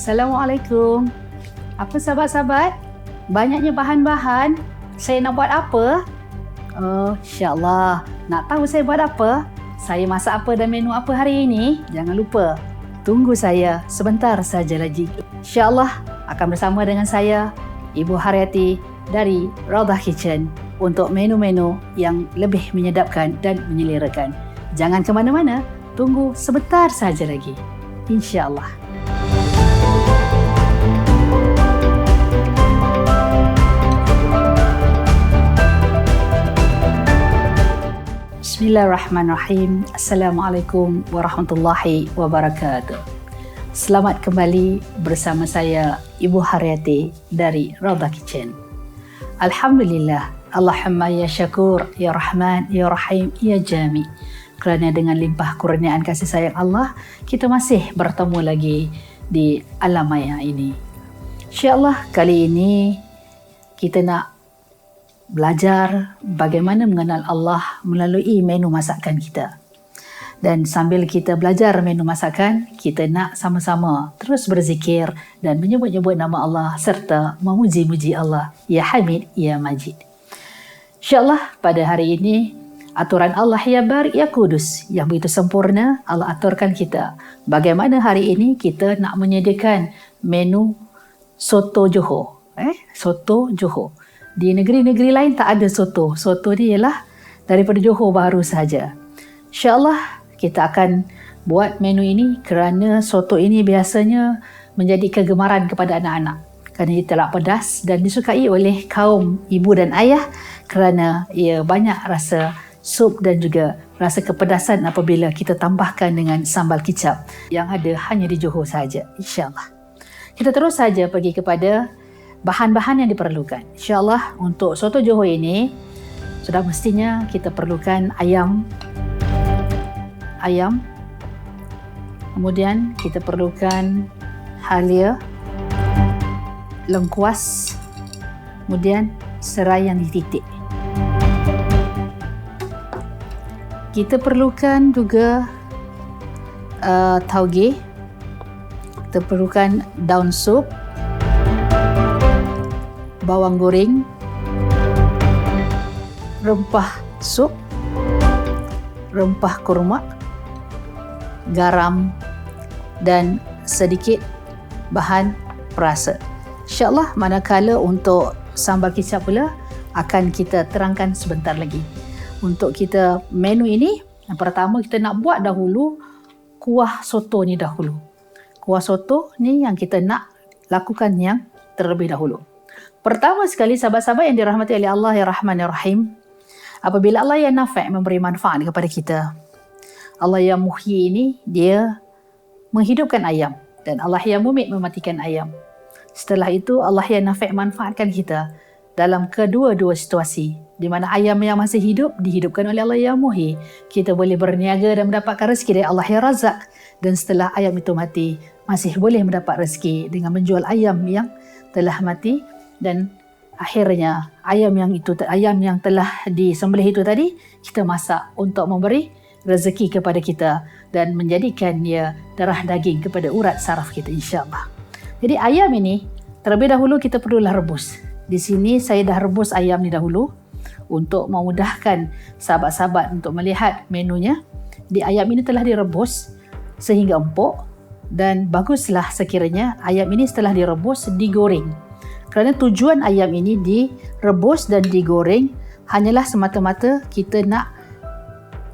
Assalamualaikum. Apa sahabat-sahabat? Banyaknya bahan-bahan. Saya nak buat apa? InsyaAllah. Nak tahu saya buat apa? Saya masak apa dan menu apa hari ini? Jangan lupa, tunggu saya sebentar saja lagi. InsyaAllah akan bersama dengan saya, Ibu Haryati dari Raudhah Kitchen untuk menu-menu yang lebih menyedapkan dan menyelerakan. Jangan ke mana-mana, tunggu sebentar saja lagi. InsyaAllah. Bismillahirrahmanirrahim. Assalamualaikum warahmatullahi wabarakatuh. Selamat kembali bersama saya, Ibu Haryati dari Raudhah Kitchen. Alhamdulillah, Allahumma ya syakur, ya rahman, ya rahim, ya jami. Kerana dengan limpah kurniaan kasih sayang Allah, kita masih bertemu lagi di alam maya ini. InsyaAllah kali ini kita nak belajar bagaimana mengenal Allah melalui menu masakan kita. Dan sambil kita belajar menu masakan, kita nak sama-sama terus berzikir dan menyebut-nyebut nama Allah serta memuji-muji Allah. Ya Hamid, Ya Majid. InsyaAllah pada hari ini, aturan Allah ya Bar, ya Kudus yang begitu sempurna, Allah aturkan kita. Bagaimana hari ini kita nak menyediakan menu soto Johor. Soto Johor. Di negeri-negeri lain tak ada soto. Soto ni ialah daripada Johor baru sahaja. InsyaAllah kita akan buat menu ini kerana soto ini biasanya menjadi kegemaran kepada anak-anak. Kerana ia telak pedas dan disukai oleh kaum ibu dan ayah kerana ia banyak rasa sup dan juga rasa kepedasan apabila kita tambahkan dengan sambal kicap yang ada hanya di Johor sahaja. InsyaAllah. Kita terus saja pergi kepada bahan-bahan yang diperlukan. InsyaAllah untuk soto Johor ini sudah mestinya kita perlukan ayam. Kemudian kita perlukan halia, lengkuas, kemudian serai yang dititik. Kita perlukan juga tauge. Kita perlukan daun sup, bawang goreng, rempah sup, rempah kurma, garam dan sedikit bahan perasa. InsyaAllah manakala untuk sambal kicap pula akan kita terangkan sebentar lagi. Untuk kita menu ini, yang pertama kita nak buat dahulu kuah soto ni dahulu. Kuah soto ni yang kita nak lakukan yang terlebih dahulu. Pertama sekali sahabat-sahabat yang dirahmati oleh Allah ya Rahman ya Rahim, apabila Allah yang nafi' memberi manfaat kepada kita, Allah yang muhyi ini dia menghidupkan ayam dan Allah yang mumit mematikan ayam. Setelah itu Allah yang nafi' manfaatkan kita dalam kedua-dua situasi, di mana ayam yang masih hidup dihidupkan oleh Allah yang muhyi. Kita boleh berniaga dan mendapatkan rezeki dari Allah yang razak, dan setelah ayam itu mati masih boleh mendapat rezeki dengan menjual ayam yang telah mati. Dan akhirnya ayam yang telah disembelih itu tadi kita masak untuk memberi rezeki kepada kita dan menjadikan ia darah daging kepada urat saraf kita, insyaAllah. Jadi ayam ini terlebih dahulu kita perlulah rebus. Di sini saya dah rebus ayam ni dahulu untuk memudahkan sahabat-sahabat untuk melihat menunya. Di ayam ini telah direbus sehingga empuk dan baguslah sekiranya ayam ini setelah direbus digoreng. Kerana tujuan ayam ini direbus dan digoreng hanyalah semata-mata kita nak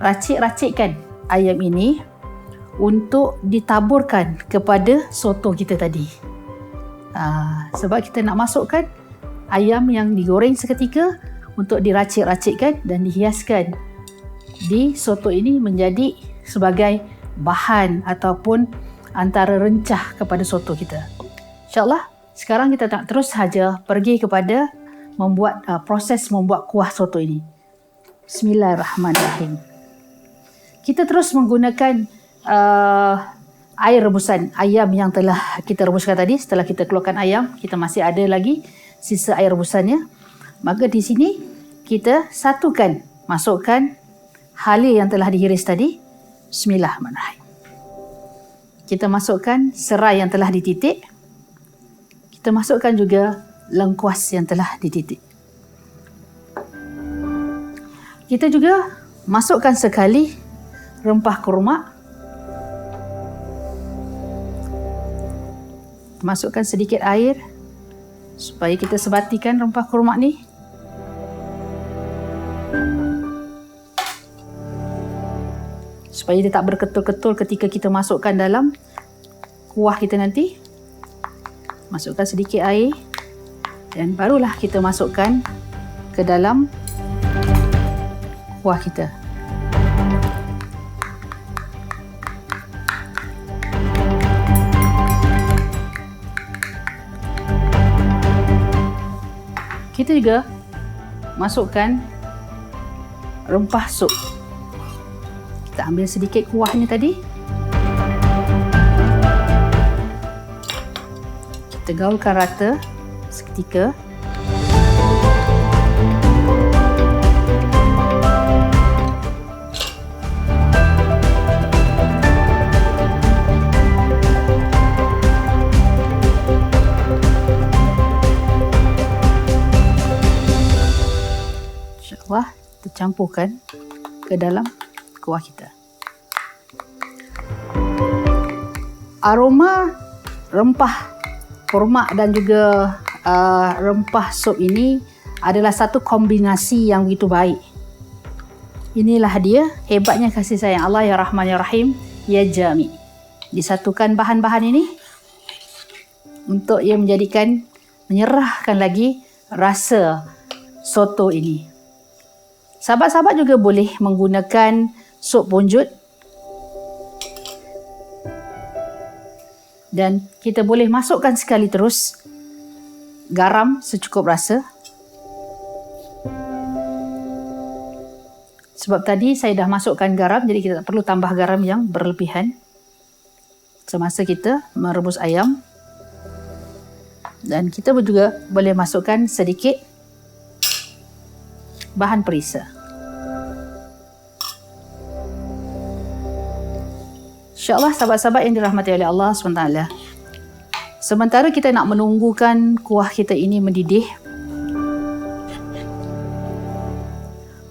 racik-racikkan ayam ini untuk ditaburkan kepada soto kita tadi. Sebab kita nak masukkan ayam yang digoreng seketika untuk diracik-racikkan dan dihiaskan di soto ini menjadi sebagai bahan ataupun antara rencah kepada soto kita. InsyaAllah sekarang kita nak terus saja pergi kepada proses membuat kuah soto ini. Bismillahirrahmanirrahim. Kita terus menggunakan air rebusan ayam yang telah kita rebuskan tadi. Setelah kita keluarkan ayam, kita masih ada lagi sisa air rebusannya. Maka di sini kita masukkan halia yang telah dihiris tadi. Bismillahirrahmanirrahim. Kita masukkan serai yang telah dititik. Kita masukkan juga lengkuas yang telah dititik. Kita juga masukkan sekali rempah kurma. Masukkan sedikit air supaya kita sebatikan rempah kurma ni. Supaya dia tak berketul-ketul ketika kita masukkan dalam kuah kita nanti. Masukkan sedikit air dan barulah kita masukkan ke dalam kuah kita. Kita juga masukkan rempah sup. Kita ambil sedikit kuahnya tadi. Kita gaulkan rata seketika. InsyaAllah kita campurkan ke dalam kuah kita. Aroma rempah kurma dan juga rempah sup ini adalah satu kombinasi yang begitu baik. Inilah dia hebatnya kasih sayang Allah ya Rahman ya Rahim ya Jami. Disatukan bahan-bahan ini untuk ia menyerahkan lagi rasa soto ini. Sahabat-sahabat juga boleh menggunakan sup punjut. Dan kita boleh masukkan sekali terus garam secukup rasa. Sebab tadi saya dah masukkan garam, jadi kita tak perlu tambah garam yang berlebihan semasa kita merebus ayam. Dan kita juga boleh masukkan sedikit bahan perisa. InsyaAllah sahabat-sahabat yang dirahmati oleh Allah SWT. Sementara kita nak menunggukan kuah kita ini mendidih,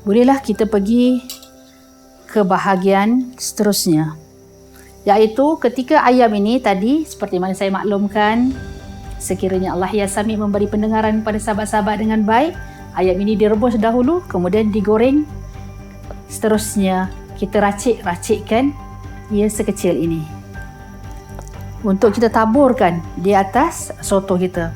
bolehlah kita pergi ke bahagian seterusnya. Iaitu ketika ayam ini tadi, seperti mana saya maklumkan, sekiranya Allah ya Sami memberi pendengaran kepada sahabat-sahabat dengan baik, ayam ini direbus dahulu, kemudian digoreng. Seterusnya kita racik-racikkan ia sekecil ini untuk kita taburkan di atas soto kita.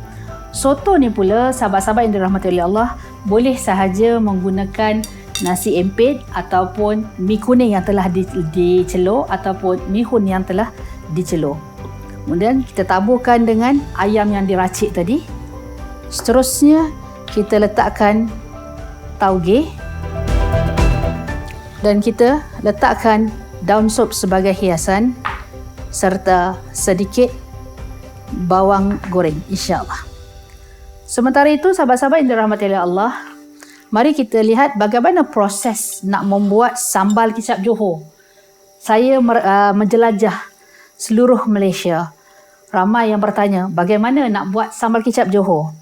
Soto ni pula sahabat-sahabat yang dirahmati oleh Allah boleh sahaja menggunakan nasi empit ataupun mi kuning yang telah dicelur ataupun mi hun yang telah dicelur. Kemudian kita taburkan dengan ayam yang diracik tadi. Seterusnya kita letakkan tauge dan kita letakkan daun sup sebagai hiasan serta sedikit bawang goreng, insyaAllah. Sementara itu sahabat-sahabat yang dirahmati oleh Allah, mari kita lihat bagaimana proses nak membuat sambal kicap Johor. Saya menjelajah seluruh Malaysia. Ramai yang bertanya bagaimana nak buat sambal kicap Johor.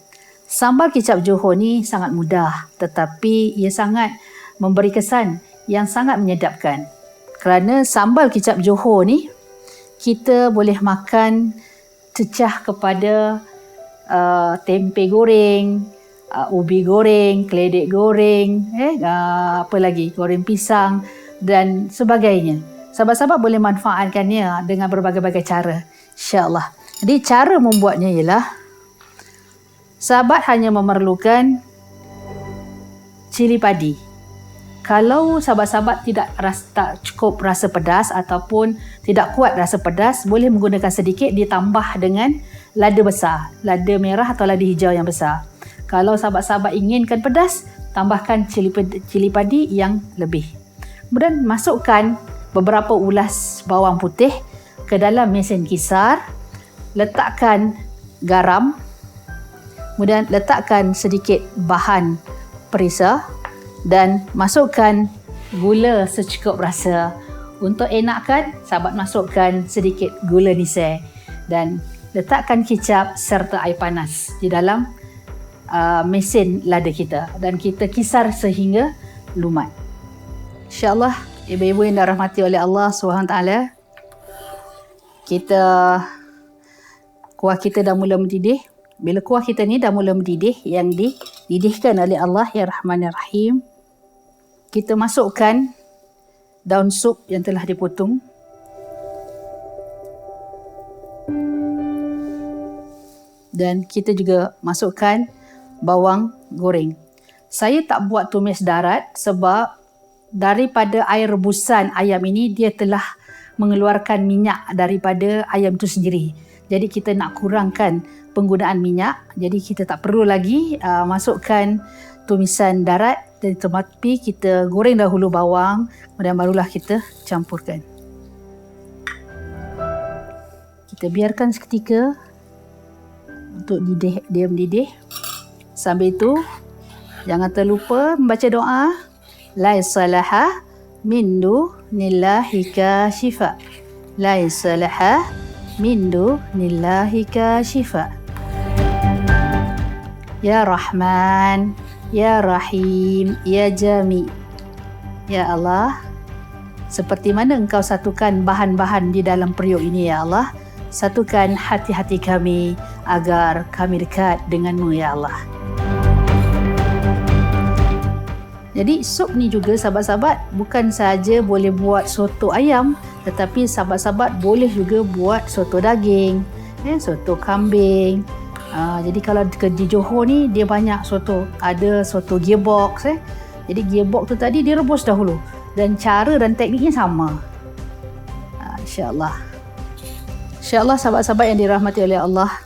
Sambal kicap Johor ni sangat mudah, tetapi ia sangat memberi kesan yang sangat menyedapkan. Kerana sambal kicap Johor ni kita boleh makan cecah kepada tempe goreng, ubi goreng, keledek goreng, apa lagi, goreng pisang dan sebagainya. Sahabat-sahabat boleh manfaatkannya dengan berbagai-bagai cara, insya-Allah. Jadi cara membuatnya ialah sahabat hanya memerlukan cili padi. Kalau sahabat-sahabat tak cukup rasa pedas ataupun tidak kuat rasa pedas, boleh menggunakan sedikit ditambah dengan lada besar, lada merah atau lada hijau yang besar. Kalau sahabat-sahabat inginkan pedas, tambahkan cili padi yang lebih. Kemudian masukkan beberapa ulas bawang putih ke dalam mesin kisar, letakkan garam, kemudian letakkan sedikit bahan perisa dan masukkan gula secukup rasa. Untuk enakkan, sahabat masukkan sedikit gula nisai dan letakkan kicap serta air panas di dalam mesin lada kita dan kita kisar sehingga lumat. InsyaAllah, ibu-ibu yang dirahmati oleh Allah SWT, kuah kita dah mula mendidih. Bila kuah kita ni dah mula mendidih, yang dididihkan oleh Allah ya Rahman ya Rahim, kita masukkan daun sup yang telah dipotong. Dan kita juga masukkan bawang goreng. Saya tak buat tumis darat sebab daripada air rebusan ayam ini dia telah mengeluarkan minyak daripada ayam itu sendiri. Jadi kita nak kurangkan penggunaan minyak. Jadi kita tak perlu lagi masukkan tumisan darat, tetapi kita goreng dahulu bawang, kemudian barulah kita campurkan. Kita biarkan seketika untuk dia mendidih. Sambil itu, jangan terlupa membaca doa la salaha min dunillahi kashifa, la salaha min dunillahi kashifa, ya Rahman ya Rahim ya Jami. Ya Allah, seperti mana Engkau satukan bahan-bahan di dalam periuk ini ya Allah, satukan hati-hati kami agar kami dekat denganmu ya Allah. Jadi sup ni juga sahabat-sahabat bukan sahaja boleh buat soto ayam, tetapi sahabat-sahabat boleh juga buat soto daging, soto kambing. Jadi kalau di Johor ni dia banyak soto, ada soto gearbox. Jadi gearbox tu tadi direbus dahulu dan cara dan tekniknya sama. InsyaAllah. InsyaAllah sahabat-sahabat yang dirahmati oleh Allah,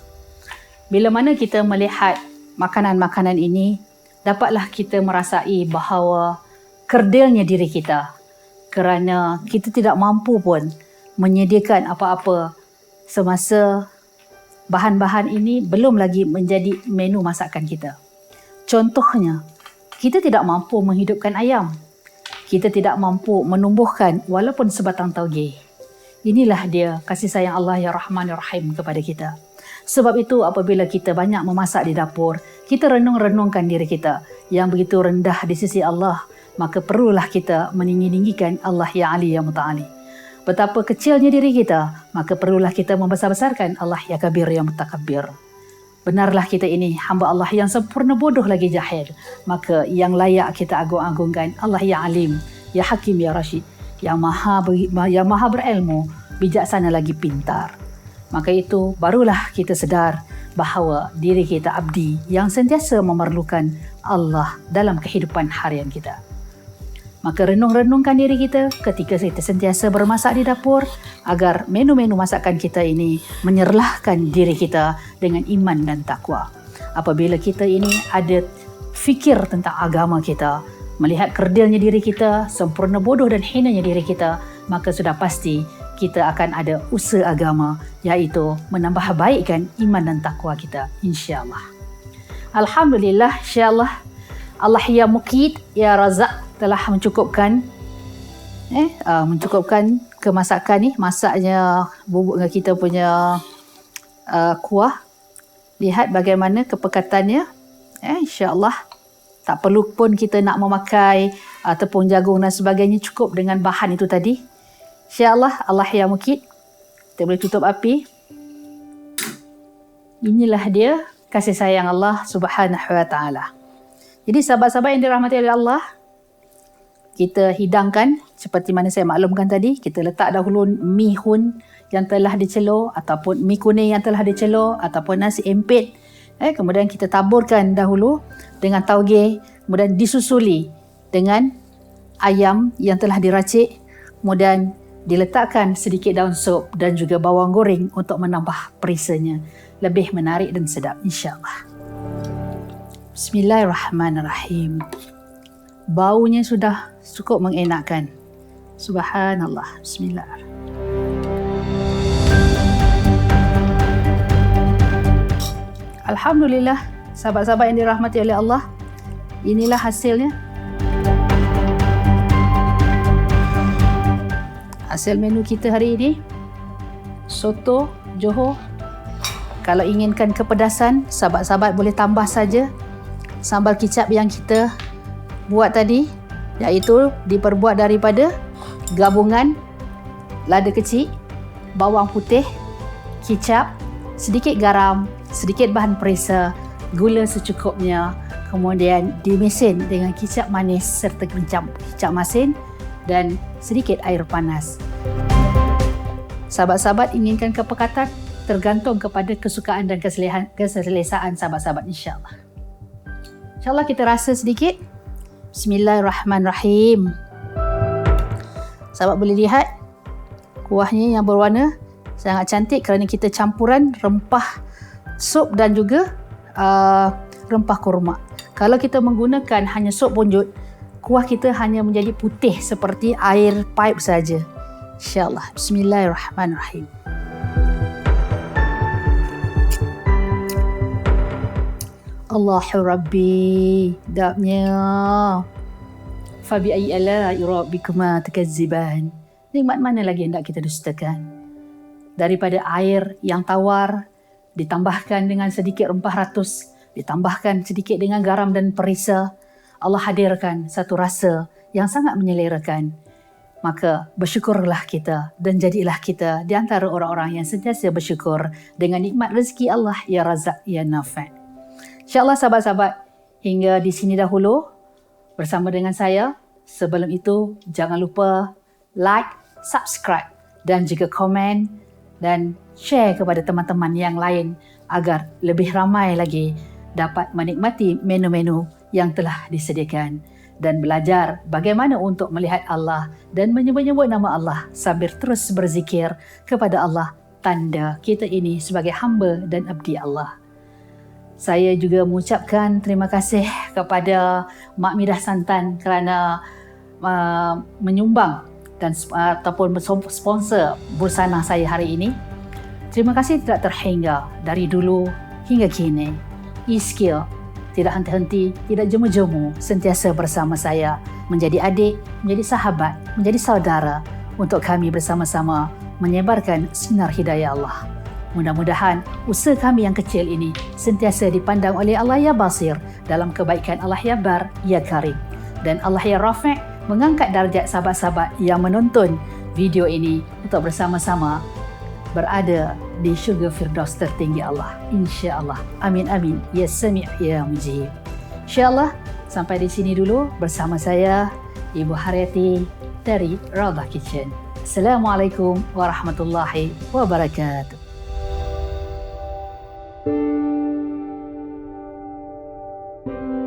bila mana kita melihat makanan-makanan ini, dapatlah kita merasai bahawa kerdilnya diri kita kerana kita tidak mampu pun menyediakan apa-apa semasa bahan-bahan ini belum lagi menjadi menu masakan kita. Contohnya, kita tidak mampu menghidupkan ayam. Kita tidak mampu menumbuhkan walaupun sebatang tauge. Inilah dia kasih sayang Allah ya Rahman ya Rahim kepada kita. Sebab itu apabila kita banyak memasak di dapur, kita renung-renungkan diri kita yang begitu rendah di sisi Allah, maka perlulah kita meninggi-tinggikan Allah ya Ali ya Muta'ali. Betapa kecilnya diri kita, maka perlulah kita membesar-besarkan Allah ya Kabir ya Mutakabbir. Benarlah kita ini hamba Allah yang sempurna bodoh lagi jahil, maka yang layak kita agung-agungkan Allah ya Alim, ya Hakim ya Rashid, yang maha berilmu, bijaksana lagi pintar. Maka itu barulah kita sedar bahawa diri kita abdi yang sentiasa memerlukan Allah dalam kehidupan harian kita. Maka renung-renungkan diri kita ketika kita sentiasa bermasak di dapur agar menu-menu masakan kita ini menyerlahkan diri kita dengan iman dan takwa. Apabila kita ini ada fikir tentang agama kita, melihat kerdilnya diri kita, sempurna bodoh dan hinanya diri kita, maka sudah pasti kita akan ada usaha agama, iaitu menambah baikkan iman dan takwa kita, insyaAllah. Alhamdulillah, insyaAllah Allah ya Mukid, ya Razak telah mencukupkan kemasakan ni, masaknya bubuk dengan kita punya kuah. Lihat bagaimana kepekatannya, insyaAllah. Tak perlu pun kita nak memakai tepung jagung dan sebagainya, cukup dengan bahan itu tadi. InsyaAllah Allah ya Mukid. Kita boleh tutup api. Inilah dia kasih sayang Allah Subhanahu wa ta'ala. Jadi sahabat-sahabat yang dirahmati oleh Allah, kita hidangkan seperti mana saya maklumkan tadi. Kita letak dahulu mi hun yang telah dicelur, ataupun mi kuning yang telah dicelur, ataupun nasi empit. Kemudian kita taburkan dahulu dengan tauge, kemudian disusuli dengan ayam yang telah diracik, kemudian diletakkan sedikit daun sup dan juga bawang goreng untuk menambah perisanya lebih menarik dan sedap, insyaAllah. Bismillahirrahmanirrahim. Baunya sudah cukup mengenakkan. Subhanallah. Bismillah. Alhamdulillah, sahabat-sahabat yang dirahmati oleh Allah, inilah hasilnya. Hasil menu kita hari ini, soto Johor Kalau inginkan kepedasan, sahabat-sahabat boleh tambah saja sambal kicap yang kita buat tadi, iaitu diperbuat daripada gabungan lada kecil, bawang putih, kicap, sedikit garam, sedikit bahan perisa, gula secukupnya, kemudian dimesin dengan kicap manis serta kicap masin dan sedikit air panas. Sahabat-sahabat inginkan kepekatan, tergantung kepada kesukaan dan keselesaan sahabat-sahabat, insya-Allah. InsyaAllah kita rasa sedikit. Bismillahirrahmanirrahim. Sahabat boleh lihat kuahnya yang berwarna sangat cantik kerana kita campuran rempah sup dan juga rempah kurma. Kalau kita menggunakan hanya sup punjut, kuah kita hanya menjadi putih seperti air paip saja. InsyaAllah. Bismillahirrahmanirrahim. Allahu Rabbi, dabnya. Fabi ayyi ala'i rabbikuma tukazziban. Nikmat mana lagi hendak kita dustakan? Daripada air yang tawar, ditambahkan dengan sedikit rempah ratus, ditambahkan sedikit dengan garam dan perisa, Allah hadirkan satu rasa yang sangat menyelerakan. Maka bersyukurlah kita dan jadilah kita di antara orang-orang yang sentiasa bersyukur dengan nikmat rezeki Allah, ya Razak, ya Nafi'. InsyaAllah sahabat-sahabat, hingga di sini dahulu bersama dengan saya. Sebelum itu, jangan lupa like, subscribe dan juga komen dan share kepada teman-teman yang lain agar lebih ramai lagi dapat menikmati menu-menu yang telah disediakan dan belajar bagaimana untuk melihat Allah dan menyebut-nyebut nama Allah sambil terus berzikir kepada Allah, tanda kita ini sebagai hamba dan abdi Allah. Saya juga mengucapkan terima kasih kepada Mak Midah Santan kerana menyumbang dan ataupun sponsor busana saya hari ini. Terima kasih tidak terhingga dari dulu hingga kini. E-Skill tidak henti-henti, tidak jemu-jemu, sentiasa bersama saya, menjadi adik, menjadi sahabat, menjadi saudara untuk kami bersama-sama menyebarkan sinar hidayah Allah. Mudah-mudahan usaha kami yang kecil ini sentiasa dipandang oleh Allah ya Basir dalam kebaikan Allah ya Bar, ya Karim. Dan Allah ya Rafi' mengangkat darjat sahabat-sahabat yang menonton video ini untuk bersama-sama berada di syurga Firdaus tertinggi Allah. InsyaAllah. Amin amin. Ya Sami' ya Mujib. InsyaAllah sampai di sini dulu bersama saya, Ibu Haryati dari Raudhah Kitchen. Assalamualaikum warahmatullahi wabarakatuh. Thank you.